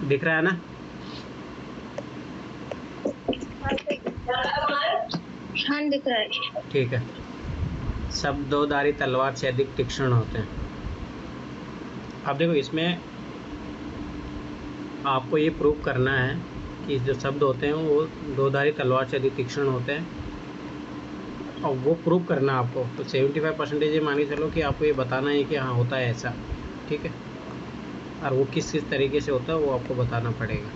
दिख रहा है ना? हाँ दिख रहा है। ठीक है। शब्द दो धारी तलवार से अधिक तीक्ष्ण होते हैं। अब देखो इसमें आपको ये प्रूव करना है कि जो शब्द होते हैं वो दो धारी तलवार से अधिक तीक्ष्ण होते हैं, और वो प्रूव करना आपको। तो 75% ये मान के चलो कि आपको ये बताना है कि हाँ होता है ऐसा, ठीक है। और वो किस किस तरीके से होता है वो आपको बताना पड़ेगा।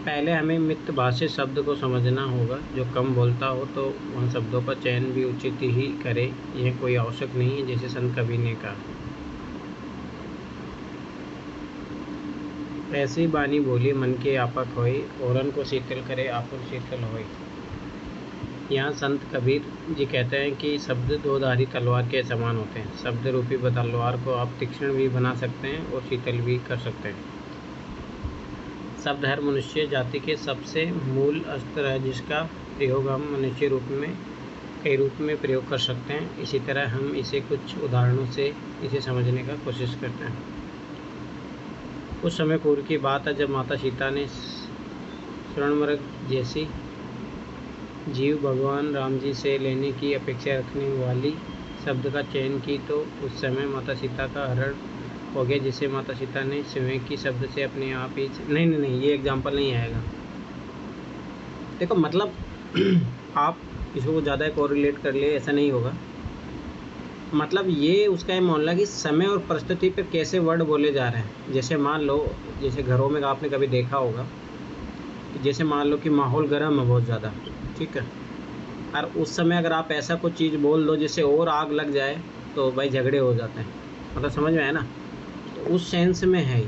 पहले हमें मितभाषी शब्द को समझना होगा। जो कम बोलता हो तो उन शब्दों का चयन भी उचित ही करे, यह कोई आवश्यक नहीं है, जैसे संत कवि ने कहा। ऐसी बानी बोली मन के आपक होई, औरन को शीतल करे आपुन शीतल होई। यहाँ संत कबीर जी कहते हैं कि शब्द दो धारी तलवार के समान होते हैं। शब्द रूपी तलवार को आप तीक्ष्ण भी बना सकते हैं और शीतल भी कर सकते हैं। शब्द हर मनुष्य जाति के सबसे मूल अस्त्र है, जिसका प्रयोग हम मनुष्य रूप में कई रूप में प्रयोग कर सकते हैं। इसी तरह हम इसे कुछ उदाहरणों से इसे समझने का कोशिश करते हैं। उस समय पूर्व की बात है जब माता सीता ने स्वर्णमृग जैसी जीव भगवान राम जी से लेने की अपेक्षा रखने वाली शब्द का चयन की, तो उस समय माता सीता का हरण हो गया, जिसे माता सीता ने स्वयं की शब्द से अपने आप ही नहीं, ये एग्जाम्पल नहीं आएगा। देखो मतलब आप इसको ज़्यादा कोरिलेट कर ले ऐसा नहीं होगा। मतलब ये उसका ये मामला कि समय और परिस्थिति पर कैसे वर्ड बोले जा रहे हैं। जैसे मान लो, जैसे घरों में आपने कभी देखा होगा, जैसे मान लो कि माहौल गर्म है बहुत ज़्यादा, ठीक है, और उस समय अगर आप ऐसा कुछ चीज़ बोल दो जिससे और आग लग जाए तो भाई झगड़े हो जाते हैं। मतलब समझ में है ना? तो उस सेंस में है ये।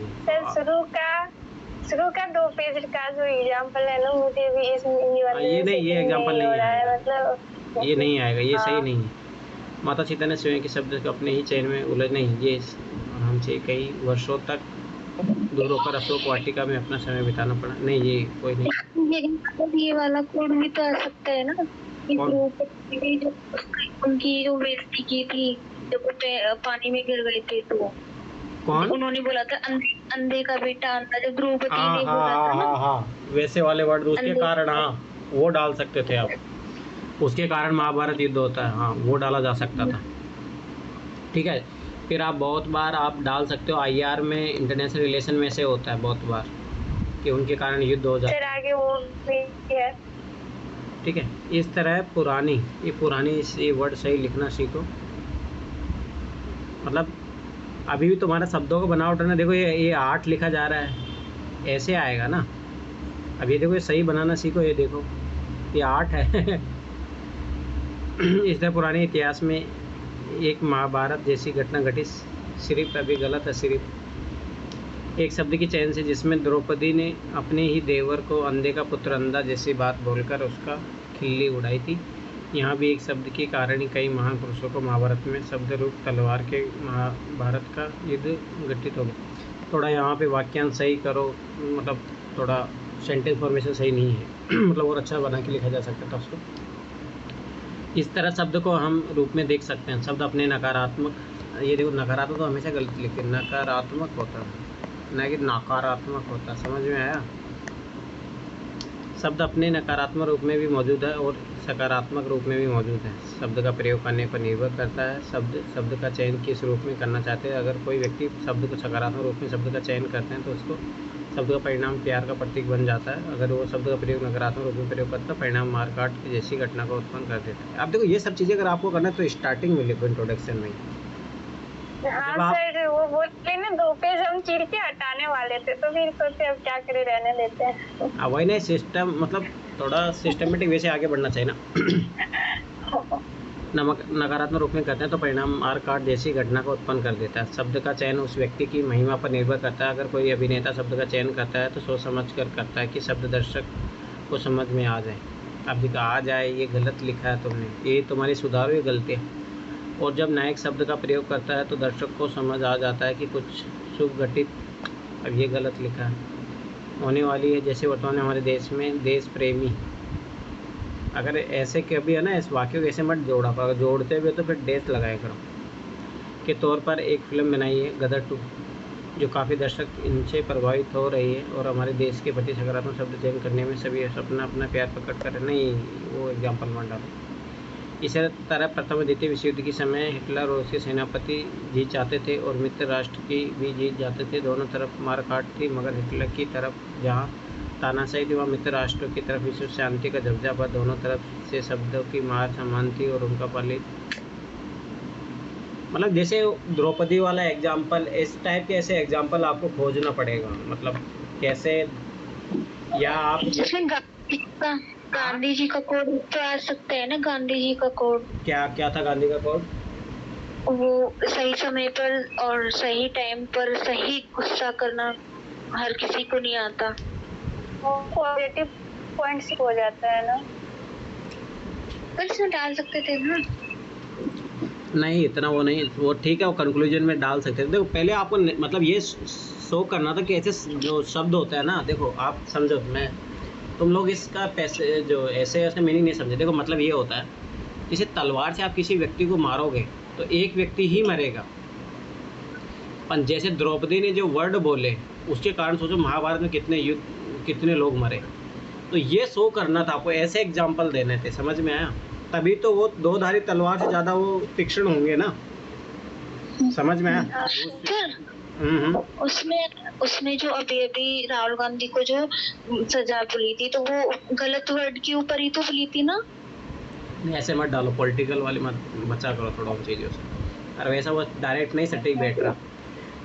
शुरू का 2 पेज का जो एग्जांपल है ना, मुझे भी ये एग्जांपल नहीं आएगा, मतलब ये नहीं आएगा, ये सही नहीं है। माता सीता ने स्वयं के शब्द को अपने ही चयन में उलझ नहीं, ये हमसे कई वर्षों तक दूर होकर अशोक वाटिका में अपना समय बिताना पड़ा। नहीं, ये कोई नहीं। ये वाला कोड भी तो आ सकता है ना, उनकी जो बेइज्जती की थी जब पानी में गिर गए थे, तो कौन? उन्होंने बोला था अंधे का बेटा अंधा, जब द्रौपदी ने बोला था ना। हाँ, वैसे वाले वर्ड उसके कारण, हाँ वो डाल सकते थे आप। उसके कारण महाभारत युद्ध होता है, हाँ वो डाला जा सकता था, ठीक है। फिर आप बहुत बार आप डाल सकते हो, IR में इंटरनेशनल रिलेशन में से होता है बहुत बार कि उनके कारण युद्ध हो जाता है, आगे वो भी है, ठीक है। इस तरह पुरानी ये वर्ड सही लिखना सीखो। मतलब अभी भी तुम्हारा शब्दों का बनावट है ना, देखो ये 8 लिखा जा रहा है, ऐसे आएगा ना। अब ये देखो, ये सही बनाना सीखो, ये देखो ये 8 है इस तरह पुराने इतिहास में एक महाभारत जैसी घटना घटी, सिर्फ अभी गलत है, सिर्फ एक शब्द की चयन से, जिसमें द्रौपदी ने अपने ही देवर को अंधे का पुत्र अंधा जैसी बात बोलकर उसका खिल्ली उड़ाई थी। यहाँ भी एक शब्द के कारण ही कई महान पुरुषों को महाभारत में शब्द रूप तलवार के महाभारत का युद्ध घटित हो गया। थोड़ा यहाँ पे वाक्यांश सही करो, मतलब थोड़ा सेंटेंस फॉर्मेशन सही नहीं है मतलब और अच्छा बना के लिखा जा सकता था उसको। इस तरह शब्द को हम रूप में देख सकते हैं। शब्द अपने नकारात्मक, ये देखो नकारात्मक तो हमेशा गलत लिखते, नकारात्मक होता है ना कि नकारात्मक होता है, समझ में आया? शब्द अपने नकारात्मक रूप में भी मौजूद है और सकारात्मक रूप में भी मौजूद है। शब्द का प्रयोग करने पर निर्भर करता है शब्द का चयन किस रूप में करना चाहते हैं। अगर कोई व्यक्ति शब्द को सकारात्मक रूप में शब्द का चयन करते हैं तो उसको शब्द का परिणाम प्यार का प्रतीक बन जाता है। अगर वो शब्द का प्रयोग नकारात्मक रूप में प्रयोग करता है, परिणाम मारकाट की जैसी घटना को उत्पन्न कर देता है। अब देखो ये सब चीज़ें अगर आपको करना है तो स्टार्टिंग में लिखो, इंट्रोडक्शन में। हाँ सर, वो बोले ना 2 पेज हम चीर के हटाने वाले थे, तो फिर सोचे अब क्या करें, रहने देते हैं। वही नहीं, सिस्टम मतलब थोड़ा सिस्टमेटिक वे से आगे बढ़ना चाहिए ना नकारात्मक रूप में करते हैं तो परिणाम मार काट जैसी घटना को उत्पन्न कर देता है। शब्द का चयन उस व्यक्ति की महिमा पर निर्भर करता है। अगर कोई अभिनेता शब्द का चयन करता है तो सोच समझ कर करता है कि शब्द दर्शक को समझ में आ जाए। अब देखो आ जाए, ये गलत लिखा है तुमने, ये तुम्हारी सुधारो ये गलती है। और जब नायक शब्द का प्रयोग करता है तो दर्शक को समझ आ जाता है कि कुछ शुभ घटित, अब ये गलत लिखा है, होने वाली है। जैसे वर्तमान में हमारे देश में देश प्रेमी, अगर ऐसे कभी है ना, इस वाक्य को ऐसे मत जोड़ा करो, अगर जोड़ते हुए तो फिर डेट लगाया करो। के तौर पर एक फिल्म बनाई है गदर 2, जो काफ़ी दर्शक इनसे प्रभावित हो रही है और हमारे देश के प्रति सकारात्मक शब्द चयन करने में सभी अपना अपना प्यार प्रकट कर रहे। नहीं, वो एग्जाम्पल मत डालो। इसी तरह प्रथम और द्वितीय विश्व युद्ध के समय हिटलर और उसके सेनापति जीत जाते थे और मित्र राष्ट्र की भी जीत जाते थे। दोनों तरफ मारकाट थी, मगर हिटलर की तरफ जहाँ तानाशाही थी वहाँ मित्र राष्ट्रों की तरफ विश्व शांति का दबदबा। दोनों तरफ से शब्दों की मार समान थी और उनका पालित मतलब जैसे द्रौपदी वाला एग्जाम्पल, इस टाइप के ऐसे एग्जाम्पल आपको खोजना पड़ेगा। मतलब कैसे, या आप गांधी जी का कोड तो आ सकते हैं ना। गांधी जी का कोड क्या था? गांधी का कोड वो सही समय पर और सही टाइम पर सही गुस्सा करना हर किसी को नहीं आता। पॉजिटिव पॉइंट्स हो जाता है ना, पर इसमें डाल सकते थे ना। नहीं, इतना वो नहीं, वो ठीक है, वो कंक्लूजन में डाल सकते थे। देखो पहले आपको मतलब ये शो करना था कि ऐसे जो शब्द होता है ना, देखो आप समझो, मैं तुम लोग इसका पैसे जो ऐसे मीनिंग नहीं समझे। देखो मतलब ये होता है, जैसे तलवार से आप किसी व्यक्ति को मारोगे तो एक व्यक्ति ही मरेगा, पर जैसे द्रौपदी ने जो वर्ड बोले उसके कारण सोचो महाभारत में कितने लोग मरे। तो ये शो करना था आपको, ऐसे एग्जाम्पल देने थे, समझ में आया? तभी तो वो दो धारी तलवार से ज़्यादा वो तीक्ष्ण होंगे ना, समझ में आया? उसमें जो अभी राहुल गांधी को जो सजा मिली थी तो वो गलत वर्ड के ऊपर ही तो मिली थी ना। नहीं, ऐसे मत डालो, पॉलिटिकल वाली मत बचा करो थोड़ा उन चीज़ों से। अरे वैसा वो डायरेक्ट नहीं सटीक बैठ रहा।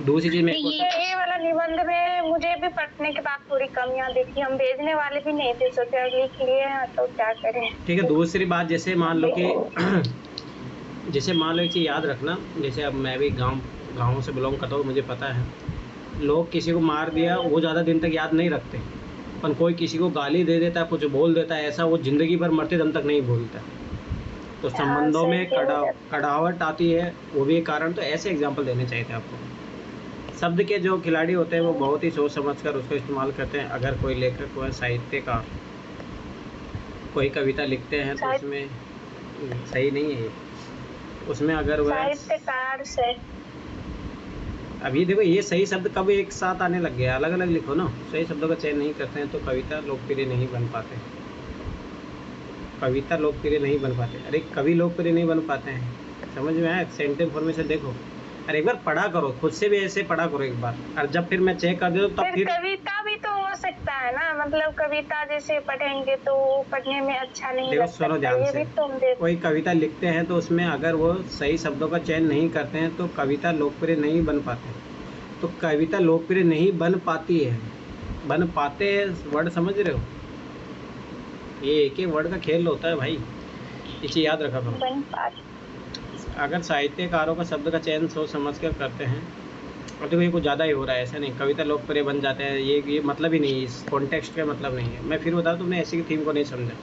दूसरी चीज़ में ये वाला निबंध में मुझे भी पढ़ने के बाद थोड़ी कमियां देखी। हम भेजने वाले भी नहीं थे, सोचा लिख लिए हैं तो क्या करें। ठीक है, दूसरी बात, जैसे मान लो कि जैसे मान लो एक चीज़ याद रखना, जैसे अब मैं भी गाँव से बिलोंग करता हूँ, मुझे पता है लोग किसी को मार दिया वो ज़्यादा दिन तक याद नहीं रखते, पर कोई किसी को गाली दे देता है, कुछ बोल देता है, ऐसा वो ज़िंदगी भर मरते दम तक नहीं भूलता। तो संबंधों में कड़ावट आती है, वो भी एक कारण। तो ऐसे एग्जाम्पल देने चाहिए थे आपको। शब्द के जो खिलाड़ी होते हैं वो बहुत ही सोच समझ कर उसको इस्तेमाल करते हैं। अगर कोई लेखक कोई साहित्यकार कोई कविता लिखते हैं तो उसमें सही नहीं है, उसमें अगर वह साहित्यकार से अभी देखो ये सही शब्द कब एक साथ आने लग गया, अलग अलग लिखो ना। सही शब्दों का चयन नहीं करते हैं तो कविता लोकप्रिय नहीं बन पाते। कविता लोकप्रिय नहीं बन पाते, अरे कवि लोकप्रिय नहीं बन पाते हैं, समझ में आया? सेंटेंस फॉर्मेशन देखो, अरे एक बार पढ़ा करो, खुद से भी ऐसे पढ़ा करो एक बार, और जब फिर मैं चेक कर दूँ तब फिर कविता भी तो हो सकता है ना। मतलब कविता जैसे पढ़ेंगे तो पढ़ने में अच्छा नहीं देखो, लगता। सुनो ध्यान से, कोई कविता लिखते हैं तो उसमें अगर वो सही शब्दों का चयन नहीं करते हैं तो कविता लोकप्रिय नहीं बन पाते। तो कविता लोकप्रिय नहीं बन पाती है, बन पाते वर्ड समझ रहे हो? ये एक वर्ड का खेल होता है भाई, ये चीज़ याद रखा करो। अगर साहित्यकारों का शब्द का चयन सोच समझ कर करते हैं, और देखो ये कुछ ज़्यादा ही हो रहा है, ऐसा नहीं कविता लोकप्रिय बन जाते हैं, ये मतलब ही नहीं, इस कॉन्टेक्स्ट का मतलब नहीं है। मैं फिर बता दूँ, तुमने ऐसी की थीम को नहीं समझा।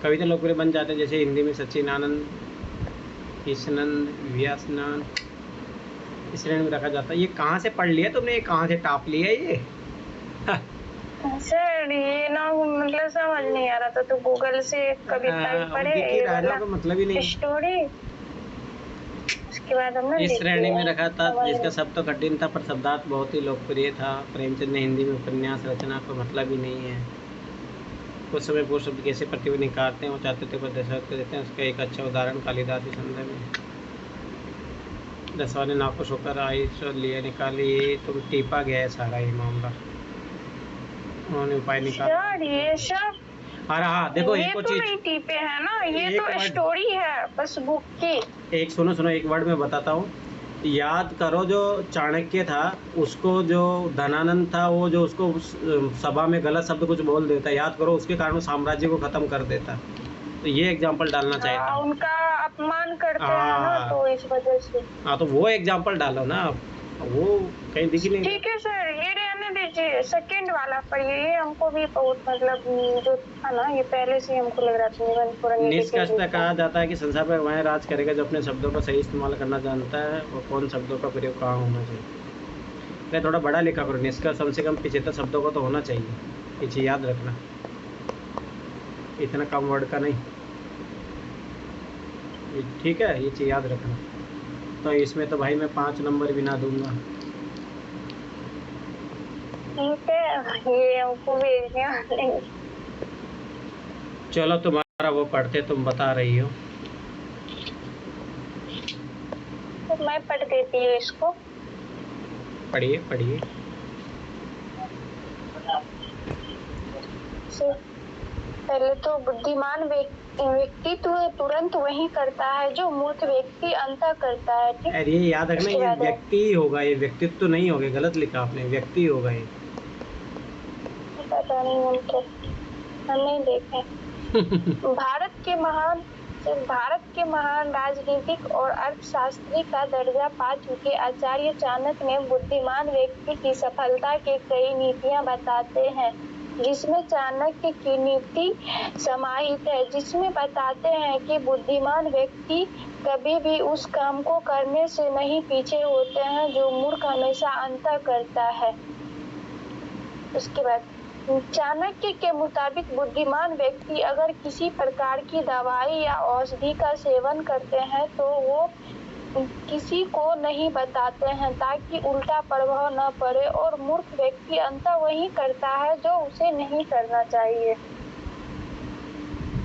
कविता लोकप्रिय बन जाते हैं जैसे हिंदी में सच्चिदानंद, ईशानंद, व्यासनंद, इस श्रेणी में रखा जाता है। ये कहाँ से पढ़ लिया तुमने, ये कहाँ से टाप लिया ये? सर ये ना मतलब समझ नहीं आ रहा था तो गूगल से कविता ही पढ़े, मतलब ही नहीं स्टोरी। उसके बाद हमने इस श्रेणी में रखा था जिसका शब्द तो कठिन था पर शब्दार्थ बहुत ही लोकप्रिय था। प्रेमचंद ने हिंदी में उपन्यास रचना को मतलब ही नहीं है। कुछ समय पूर्व शब्द कैसे प्रतिभा निकालते हैं वो चाहते थे पर दशरथ को देते हैं। उसका एक अच्छा उदाहरण कालिदास के संदर्भ में, दसवा ने नाखुश होकर आई तो लिए निकाली, तुम टीपा गया है सारा ये मामला, उन्होंने उपाय निकाला। अरे हाँ देखो, ये तो नहीं टीपे है ना, ये तो स्टोरी है बस बुक की। एक सुनो एक वर्ड में बताता हूँ, याद करो जो चाणक्य था उसको जो धनानंद था वो जो उसको सभा में गलत शब्द कुछ बोल देता, याद करो, उसके कारण वो साम्राज्य को खत्म कर देता। तो ये एग्जाम्पल डालना चाहिए था। उनका अपमान करते हैं ना तो इस वजह से। हाँ तो वो एग्जाम्पल डालो ना, वो कहीं दिखी नहीं। ठीक है सर, ये रहने दीजिए, सेकंड वाला पर ये हमको भी बहुत मतलब जो था ना ये पहले से हमको लग रहा था। निष्कर्षतः कहा जाता है कि संसार पर वह राज करेगा जो अपने शब्दों का सही इस्तेमाल करना जानता है और कौन शब्दों का प्रयोग कहाँ होना चाहिए। मैं थोड़ा बड़ा लिखा करो, निष्कर्ष कम से कम 75 शब्दों का तो होना चाहिए, ये चीज़ याद रखना, इतना कम वर्ड का नहीं, ठीक है, ये चीज़ याद रखना। तो इसमें तो भाई मैं 5 नंबर भी ना दूंगा। ठीक है, ये हमको भेजने वाले हैं। चलो तुम्हारा वो पढ़ते, तुम बता रही हो। तो मैं पढ़ देती हूँ इसको। पढ़िए पढ़िए। पहले तो बुद्धिमान व्यक्ति तो तुरंत वही करता है जो मूर्ख व्यक्ति अंतः करता है। ठीक, अरे ये याद रखना, उसके ये बाद है व्यक्ति ही होगा, ये व्यक्तित्व तो नहीं होगा, गलत लिखा आपने, व्यक्ति होगा ये। पता नहीं, हम नहीं देखे। भारत के महान राजनीतिक और अर्थशास्त्री का दर्जा पा चुके आचार्य चाणक्य ने बुद्धिमान व्यक्ति की सफलता के कई नीतियां बताते हैं, जिसमें चाणक्य की नीति समाहित है, जिसमें बताते हैं कि बुद्धिमान व्यक्ति कभी भी उस काम को करने से नहीं पीछे होते हैं जो मूर्ख हमेशा अंतः करता है। उसके बाद चाणक्य के मुताबिक बुद्धिमान व्यक्ति अगर किसी प्रकार की दवाई या औषधि का सेवन करते हैं तो वो किसी को नहीं बताते हैं ताकि उल्टा प्रभाव न पड़े, और मूर्ख व्यक्ति अंततः वही करता है जो उसे नहीं करना चाहिए।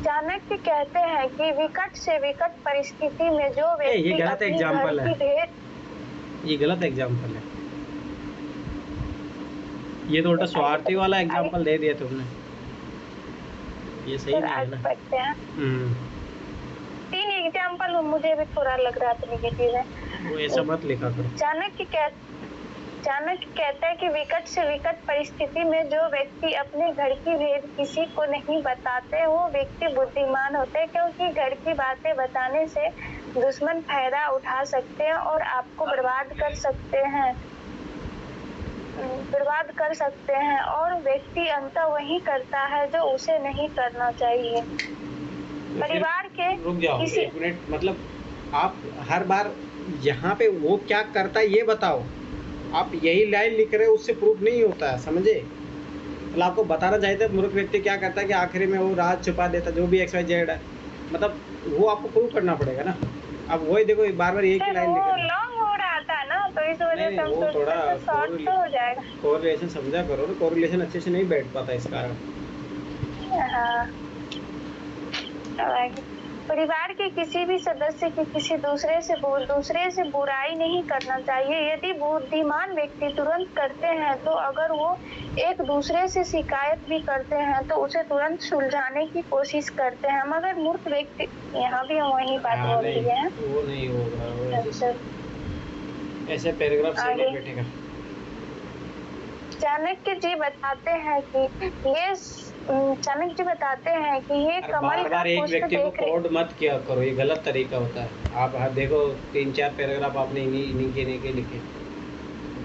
चाणक्य कहते हैं कि विकट से विकट परिस्थिति में जो व्यक्ति ये गलत अपनी एग्जाम्पल घर है, की भेंट ये गलत एग्जाम्पल है, ये तो उल्टा स्वार्थी वाला एग्जाम्पल दे दिया तुमने, ये सही नहीं है ना। पढ़ते हैं 3 एग्जाम्पल मुझे भी थोड़ा लग रहा था नेगेटिव है, वो ऐसा मत लिखा करो। चाणक्य कहता है कि विकट से विकट परिस्थिति में जो व्यक्ति अपने घर की भेद किसी को नहीं बताते वो व्यक्ति बुद्धिमान होते हैं, क्योंकि घर की बातें बताने से दुश्मन फायदा उठा सकते हैं और आपको बर्बाद कर सकते हैं और व्यक्ति अंततः वही करता है जो उसे नहीं करना चाहिए। परिवार के रुक जाओ एक मिनट, मतलब आप हर बार यहाँ पे वो क्या करता है ये बताओ, आप यही लाइन लिख रहे हो, उससे प्रूफ नहीं होता है, समझे? मतलब आपको बताना चाहिए था मूर्ख व्यक्ति क्या करता है कि आखिरी में वो राज छुपा देता, जो भी XYZ है, मतलब वो आपको प्रूव करना पड़ेगा ना। अब वही देखो बार बार एक ही लाइन लिख रहे लॉन्ग हो रहा था ना, तो इस वजह से वो थोड़ा शॉर्ट तो हो जाएगा। कोरिलेशन समझा करो ना, कोरिलेशन अच्छे से नहीं बैठ पाता इस कारण। परिवार के किसी भी सदस्य की किसी दूसरे से बुराई नहीं करना चाहिए। यदि बुद्धिमान व्यक्ति तुरंत करते हैं तो अगर वो एक दूसरे से शिकायत भी करते हैं तो उसे तुरंत सुलझाने की कोशिश करते हैं, मगर मूर्ख व्यक्ति, यहाँ भी हम वही बात बोल रही हैं, वो नहीं होगा, ऐसे पैराग्राफ से नहीं बैठेगा। चाणक्य जी बताते हैं कि ये कमल का एक पुष्प व्यक्ति को कोड मत किया करो, ये गलत तरीका होता है। आप देखो 3-4 पैराग्राफ आपने इन्हीं के लिखे।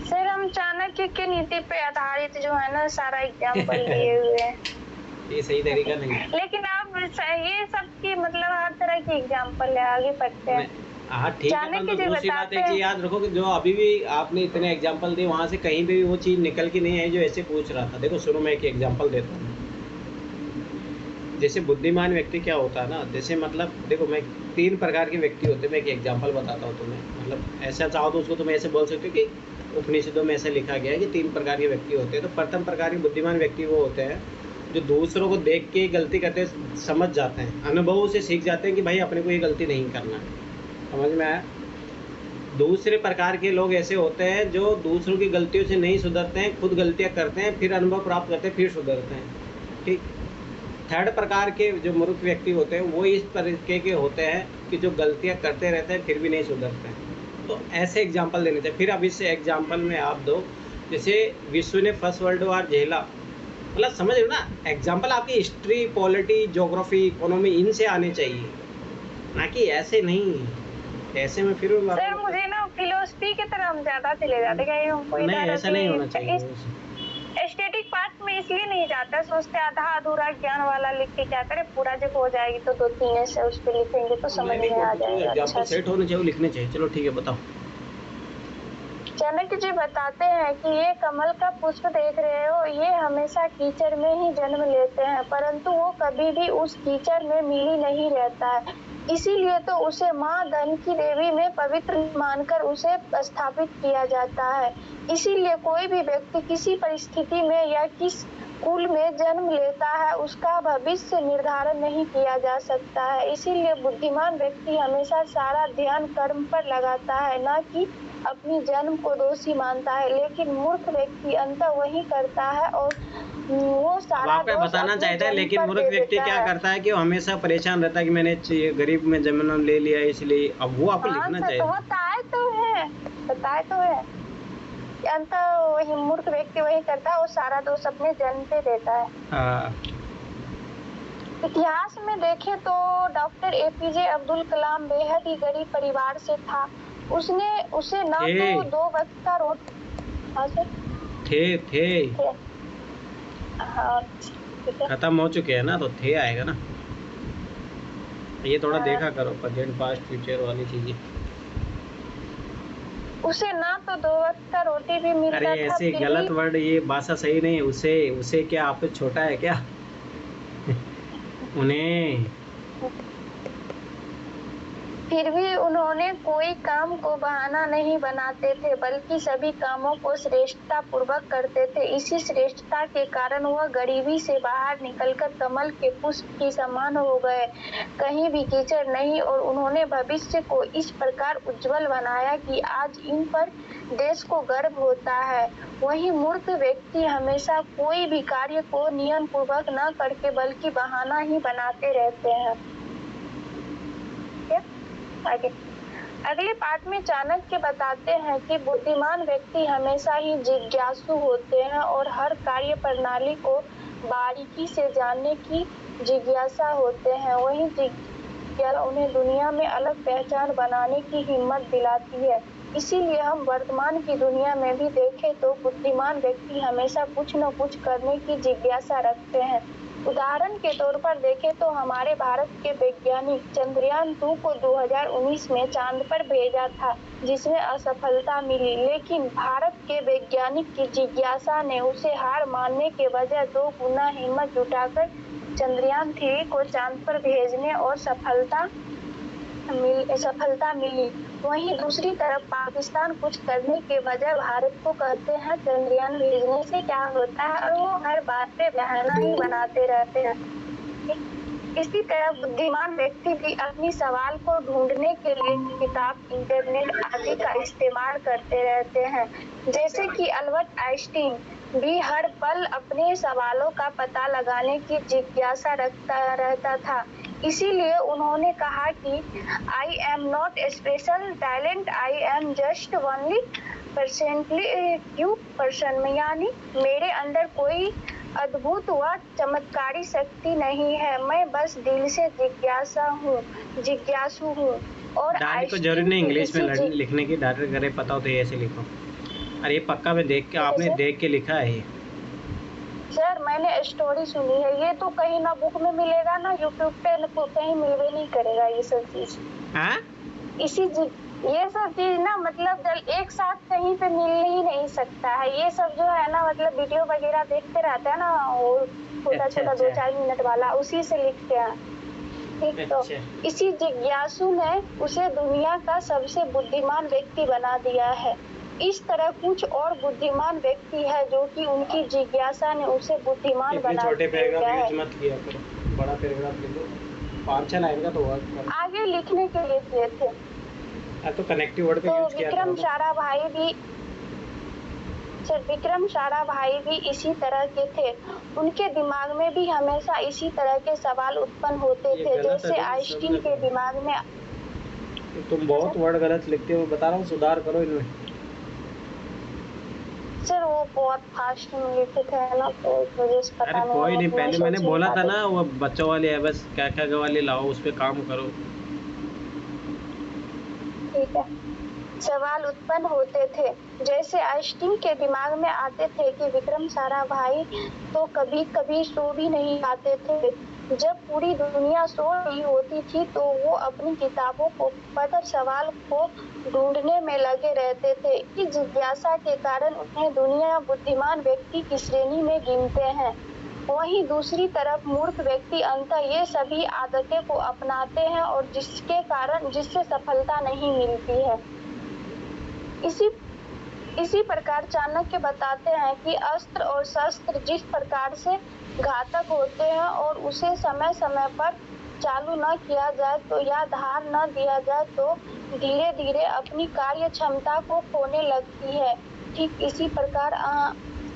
सर हम चाणक्य की नीति पे आधारित जो है ना सारा एग्जाम्पल लिए हुए हैं। ये सही तरीका नहीं है। लेकिन आप ये सब की मतलब हर तरह की एग्जाम्पल है, आगे पढ़ते हैं। हाँ ठीक है, तो दूसरी बात एक चीज याद रखो कि जो अभी भी आपने इतने एग्जाम्पल दिए वहाँ से कहीं पे भी वो चीज़ निकल के नहीं आई जो ऐसे पूछ रहा था। देखो सुनो, मैं एक एग्जाम्पल देता हूँ। जैसे बुद्धिमान व्यक्ति क्या होता है ना, जैसे मतलब देखो मैं 3 प्रकार के व्यक्ति होते हैं, मैं एक एग्जाम्पल बताता हूँ तुम्हें। मतलब ऐसा चाहो तो उसको तुम ऐसे बोल सकते हो कि उपनिषदों में ऐसे लिखा गया है कि 3 प्रकार के व्यक्ति होते हैं। तो प्रथम प्रकार के बुद्धिमान व्यक्ति वो होते हैं जो दूसरों को देख के गलती करते समझ जाते हैं, अनुभवों से सीख जाते हैं कि भाई अपने को ये गलती नहीं करना है। समझ में आया? दूसरे प्रकार के लोग ऐसे होते हैं जो दूसरों की गलतियों से नहीं सुधरते हैं, खुद गलतियां करते हैं, फिर अनुभव प्राप्त करते हैं, फिर सुधरते हैं। ठीक। थर्ड प्रकार के जो मूर्ख व्यक्ति होते हैं वो इस तरीके के होते हैं कि जो गलतियां करते रहते हैं फिर भी नहीं सुधरते हैं। तो ऐसे एग्जाम्पल देने चाहिए। फिर अब इस एग्जाम्पल में आप दो, जैसे विश्व ने फर्स्ट वर्ल्ड वॉर झेला, मतलब समझ लो ना, एग्जाम्पल आपकी हिस्ट्री, पॉलिटी, ज्योग्राफी, इकोनॉमी इनसे आने चाहिए, ना कि ऐसे नहीं। ऐसे में फिर सर मुझे ना फिलोसफी की तरफ हम ज़्यादा चले जाते हैं, हमको नहीं, ऐसा नहीं होना चाहिए। एस्थेटिक पार्ट में इसलिए नहीं जाता, सोचते आधा अधूरा ज्ञान वाला लिख के क्या करे, पूरा जब हो जाएगी तो 2-3 ऐसे उस पर लिखेंगे तो समझ में आ जाएगा। एग्जाम्पल सेट होने चाहिए, लिखने चाहिए। चलो ठीक है, बताओ। चाणक्य जी बताते हैं कि ये कमल का पुष्प देख रहे हो, ये हमेशा कीचड़ में ही जन्म लेते हैं, परंतु वो कभी भी उस कीचड़ में मिली नहीं रहता है। इसीलिए तो उसे माँ धन की देवी में पवित्र मानकर उसे स्थापित किया जाता है। इसीलिए कोई भी व्यक्ति किसी परिस्थिति में या किस कुल में जन्म लेता है, उसका भविष्य निर्धारण नहीं किया जा सकता है। इसीलिए बुद्धिमान व्यक्ति हमेशा सारा ध्यान कर्म पर लगाता है, न कि अपनी जन्म को दोषी मानता है। लेकिन मूर्ख व्यक्ति अंततः वही करता है और वो अब सारा आपको दोष बताना अपने चाहता है, जन्म लेकिन पर मूर्ख दे व्यक्ति देता क्या है। करता है कि वो हमेशा परेशान रहता है कि मैंने गरीब में जन्म ले लिया इसलिए। अब वो आपको हाँ लिखना सर, चाहिए। बताए तो है अंत वही मूर्ख व्यक्ति वही करता है, वो सारा दोष अपने जन्म पे देता है। हाँ। इतिहास में देखें तो डॉक्टर एपीजे अब्दुल कलाम बेहद ही गरीब परिवार से था। उसे न तो 2 वक्त का रोटी। हाँ सर। थे हाँ ठीक है। खत्म हो चुके हैं ना, तो थे आएगा ना। ये थोड़ा हाँ। देखा करो प्रेजेंट पास्ट फ्यूचर वाली चीजें। उसे ना तो 2 वक्त का रोटी भी मिलता अरे था, ऐसे फिर गलत भी वर्ड, ये भाषा सही नहीं है। उसे क्या आपसे छोटा है क्या? उन्हें उन्होंने कोई काम को बहाना नहीं बनाते थे, बल्कि सभी कामों को श्रेष्ठता पूर्वक करते थे। इसी श्रेष्ठता के कारण वह गरीबी से बाहर निकलकर कमल के पुष्प के समान हो गए, कहीं भी कीचड़ नहीं। और उन्होंने भविष्य को इस प्रकार उज्जवल बनाया कि आज इन पर देश को गर्व होता है। वही मूर्ख व्यक्ति हमेशा कोई भी कार्य को नियम पूर्वक न करके बल्कि बहाना ही बनाते रहते हैं। आगे अगले पाठ में चाणक्य बताते हैं कि बुद्धिमान व्यक्ति हमेशा ही जिज्ञासु होते हैं और हर कार्य प्रणाली को बारीकी से जानने की जिज्ञासा होते हैं। वही जिज्ञासा उन्हें दुनिया में अलग पहचान बनाने की हिम्मत दिलाती है। इसीलिए हम वर्तमान की दुनिया में भी देखें तो बुद्धिमान व्यक्ति हमेशा कुछ न कुछ करने की जिज्ञासा रखते हैं। उदाहरण के तौर पर देखें तो हमारे भारत के वैज्ञानिक चंद्रयान 2 को 2019 में चांद पर भेजा था, जिसमें असफलता मिली। लेकिन भारत के वैज्ञानिक की जिज्ञासा ने उसे हार मानने के बजाय 2 गुना हिम्मत जुटाकर चंद्रयान 3 को चांद पर भेजने और सफलता मिली। वहीं दूसरी तरफ पाकिस्तान कुछ करने के बजाय भारत को कहते हैं चंद्रयान भेजने से क्या होता है, और वो हर बात पे बहाना ही बनाते रहते हैं। इसी तरह बुद्धिमान व्यक्ति भी अपनी सवाल को ढूंढने के लिए किताब, इंटरनेट आदि का इस्तेमाल करते रहते हैं। जैसे कि अल्बर्ट आइंस्टीन भी हर पल अपने सवालों का पता लगाने की जिज्ञासा रखता रहता था। इसीलिए उन्होंने कहा कि I am not special talent, I am just only person, यानी मेरे अंदर कोई अद्भुत व चमत्कारी शक्ति नहीं है, मैं बस दिल से जिज्ञासु हूँ। और डायरेक्ट को जरूरी नहीं इंग्लिश में लिखने की, डायरेक्ट अगर पता हो तो ऐसे लिखो। अरे ये पक्का में देख के, आपने देख के लिखा है ये? सर मैंने स्टोरी सुनी है, ये तो कहीं ना बुक में मिलेगा ना यूट्यूब पे, कहीं मिलवे नहीं करेगा ये सब चीज। ये सब चीज ना मतलब एक साथ कहीं पे मिल ही नहीं सकता है। ये सब जो है ना मतलब वीडियो वगैरह देखते रहते हैं ना, वो छोटा छोटा 2-4 मिनट वाला, उसी से लिखते हैं। ठीक, तो इसी जिज्ञासु ने उसे दुनिया का सबसे बुद्धिमान व्यक्ति बना दिया है। इस तरह कुछ और बुद्धिमान व्यक्ति है जो कि उनकी जिज्ञासा ने उसे बुद्धिमान बना दिया है। छोटे पैराग्राफ यूज मत किया करो, बड़ा पैराग्राफ लिखो, 5-6 लाइन का तो आगे लिखने के लिए दिए थे। तो कनेक्टिव वर्ड का यूज किया। विक्रम साराभाई भी इसी तरह के थे। उनके दिमाग में भी हमेशा इसी तरह के सवाल उत्पन्न होते थे, जैसे आइंस्टीन के दिमाग में। तुम बहुत वर्ड गलत लिखते हो, बता रहा हूँ, सुधार करो इनमें। सर वो बहुत फास्ट में लिखते थे ना, तो इस वजह से पता नहीं। कोई नहीं, पहले मैंने बोला था ना वो बच्चों वाली है, बस क्या वाली लाओ, उस पे काम करो। ठीक है। सवाल उत्पन्न होते थे, जैसे आइंस्टीन के दिमाग में आते थे कि विक्रम साराभाई तो कभी कभी सो भी नहीं पाते थे। जब पूरी दुनिया सो रही होती थी तो वो अपनी किताबों को पढ़कर सवाल को ढूंढने में लगे रहते थे। इस जिज्ञासा के कारण उन्हें दुनिया बुद्धिमान व्यक्ति की श्रेणी में गिनते हैं। वहीं दूसरी तरफ मूर्ख व्यक्ति अंततः ये सभी आदतें को अपनाते हैं और जिससे सफलता नहीं मिलती है। इसी प्रकार चाणक्य बताते हैं कि अस्त्र और शस्त्र जिस प्रकार से घातक होते हैं और उसे समय समय पर चालू न किया जाए तो या धार न दिया जाए तो धीरे धीरे अपनी कार्य क्षमता को खोने लगती है। ठीक इसी प्रकार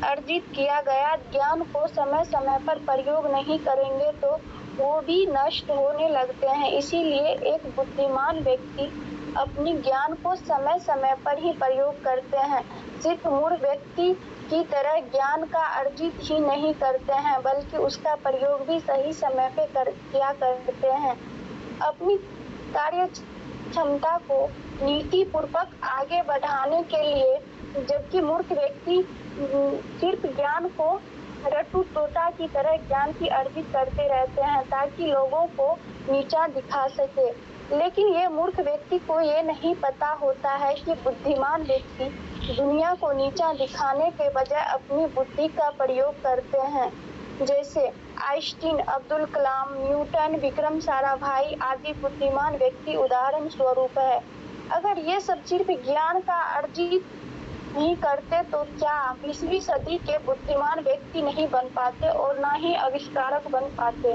अर्जित किया गया ज्ञान को समय समय पर प्रयोग नहीं करेंगे तो वो भी नष्ट होने लगते हैं। इसीलिए एक बुद्धिमान व्यक्ति अपनी ज्ञान को समय समय पर ही प्रयोग करते हैं। सिर्फ मूर्ख व्यक्ति की तरह ज्ञान का अर्जित ही नहीं करते हैं बल्कि उसका प्रयोग भी सही समय पे किया करते हैं। अपनी कार्य क्षमता को नीति पूर्वक आगे बढ़ाने के लिए, जबकि मूर्ख व्यक्ति सिर्फ ज्ञान को रट्टू तोता की तरह ज्ञान की अर्जित करते रहते हैं ताकि लोगों को नीचा दिखा सके। लेकिन ये मूर्ख व्यक्ति को ये नहीं पता होता है कि बुद्धिमान व्यक्ति दुनिया को नीचा दिखाने के बजाय अपनी बुद्धि का प्रयोग करते हैं। जैसे आइंस्टीन, अब्दुल कलाम, न्यूटन, विक्रम साराभाई आदि बुद्धिमान व्यक्ति उदाहरण स्वरूप है। अगर ये सब सिर्फ ज्ञान का अर्जित नहीं करते तो क्या 20वीं सदी के बुद्धिमान व्यक्ति नहीं बन पाते और ना ही आविष्कारक बन पाते।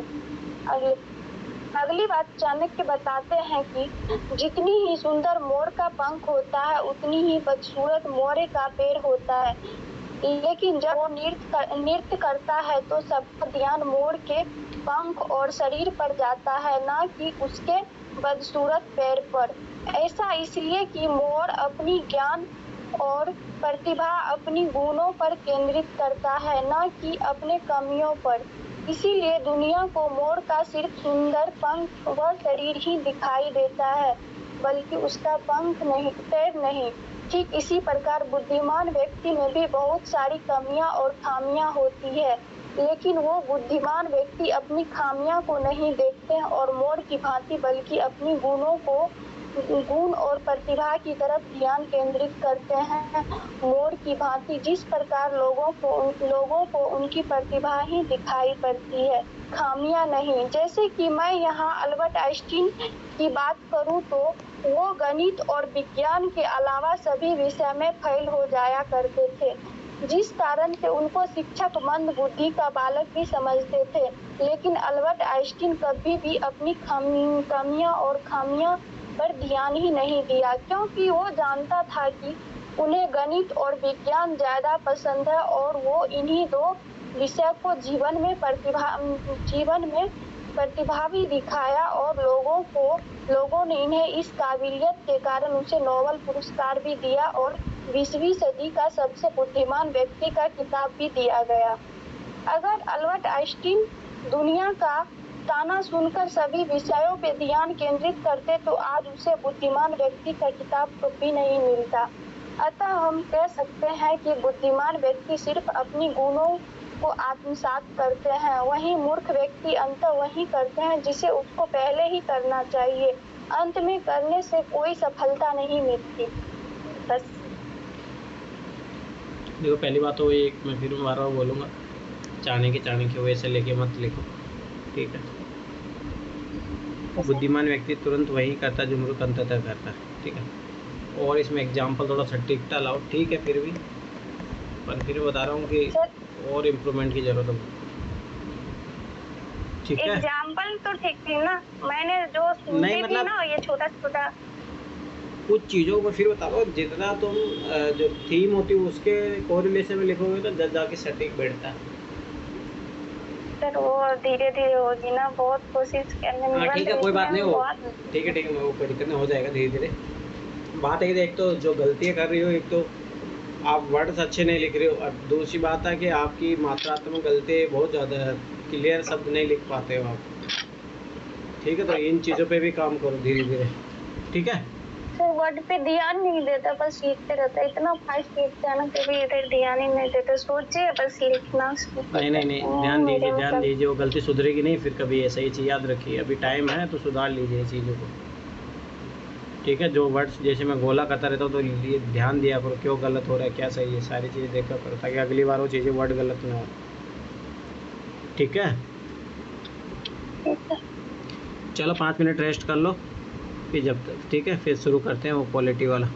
अगली बात चाणक्य बताते हैं कि जितनी ही सुंदर मोर का पंख होता है उतनी ही बदसूरत मोरे का पैर होता है। लेकिन जब वो नृत्य करता है तो सबका ध्यान मोर के पंख और शरीर पर जाता है, ना कि उसके बदसूरत पैर पर। ऐसा इसलिए कि मोर अपनी ज्ञान और प्रतिभा अपनी गुणों पर केंद्रित करता है, ना कि अपने कमियों पर। इसीलिए दुनिया को मोर का सिर्फ सुंदर पंख व शरीर ही दिखाई देता है, बल्कि उसका पंख नहीं, पैर नहीं। ठीक इसी प्रकार बुद्धिमान व्यक्ति में भी बहुत सारी कमियां और खामियां होती है, लेकिन वो बुद्धिमान व्यक्ति अपनी खामियां को नहीं देखते हैं और मोर की भांति बल्कि अपनी गुण और प्रतिभा की तरफ ध्यान केंद्रित करते हैं। मोर की भांति जिस प्रकार लोगों को उनकी प्रतिभा ही दिखाई पड़ती है, खामियां नहीं। जैसे कि मैं यहाँ अल्बर्ट आइंस्टीन की बात करूँ तो वो गणित और विज्ञान के अलावा सभी विषय में फेल हो जाया करते थे, जिस कारण से उनको शिक्षक मंद बुद्धि का बालक भी समझते थे। लेकिन अल्बर्ट आइंस्टीन कभी भी अपनी कमियां और खामियां पर ध्यान ही नहीं दिया, क्योंकि वो जानता था कि उन्हें गणित और विज्ञान ज्यादा पसंद है और वो इन्हीं दो विषय को जीवन में प्रतिभा भी दिखाया और लोगों ने इन्हें इस काबिलियत के कारण उसे नोबेल पुरस्कार भी दिया और 20वीं सदी का सबसे बुद्धिमान व्यक्ति का खिताब भी दिया गया। अगर अल्बर्ट आइंस्टीन दुनिया का ताना सुनकर सभी विषयों पे ध्यान केंद्रित करते तो आज उसे बुद्धिमान व्यक्ति का खिताब तो भी नहीं मिलता। अतः हम कह सकते हैं कि बुद्धिमान व्यक्ति सिर्फ अपनी गुणों को आत्मसात करते हैं, वहीं मूर्ख व्यक्ति अंत वही करते हैं जिसे उसको पहले ही करना चाहिए। अंत में करने से कोई सफलता नहीं मिलती। बस देखो, पहली बात तो ये मैं फिर बार बार बोलूँगा, चाणक्य वैसे लेके मत लिखो, ठीक है। बुद्धिमान व्यक्ति तुरंत वही करता जो मूर्ख अंततः करता है, ठीक है। और इसमें एग्जाम्पल थोड़ा सटीकता लाओ, ठीक है, फिर भी पर फिर बता रहा हूँ कि और इम्प्रूवमेंट की जरूरत है, ठीक है। एग्जाम्पल तो ठीक थी ना, मैंने जो नहीं मतलब ना ये छोटा कुछ चीज़ों को फिर बता दो, जितना तुम जो थीम होती है उसके कोरिलेशन में लिखोगे तो जब जाके सटीक बैठता है। सर वो धीरे धीरे होगी ना, बहुत कोशिश करने में। ठीक है, कोई बात नहीं हो, ठीक है वो कोई दिक्कत नहीं, हो जाएगा धीरे धीरे। बात है कि एक तो जो गलतियाँ कर रही हो, एक तो आप वर्ड्स अच्छे नहीं लिख रहे हो, और दूसरी बात है कि आपकी मात्रात्मक गलती बहुत ज़्यादा है, क्लियर शब्द नहीं लिख पाते हो आप, ठीक है। तो इन चीज़ों पे भी काम करो धीरे धीरे, ठीक है। सर वर्ड पे ध्यान नहीं देता, बस लिखते रहता है, इतना फास्ट लिखता है ना, कभी इधर ध्यान ही नहीं देता, सोचे बस लिखना। नहीं ध्यान दीजिए, वो गलती सुधरेगी नहीं फिर कभी, ऐसा ही चीज़ याद रखिए। अभी टाइम है तो सुधार लीजिए चीज़ों को, ठीक है। जो वर्ड्स जैसे मैं गोला करता रहता हूँ तो ये ध्यान दिया करो, क्यों गलत हो रहा है, क्या सही है, सारी चीज़ें देखा करो ताकि अगली बार वो चीज़ें वर्ड गलत ना हो, ठीक है, ठीक है। चलो 5 मिनट रेस्ट कर लो, फिर जब तक ठीक है फिर शुरू करते हैं वो क्वालिटी वाला।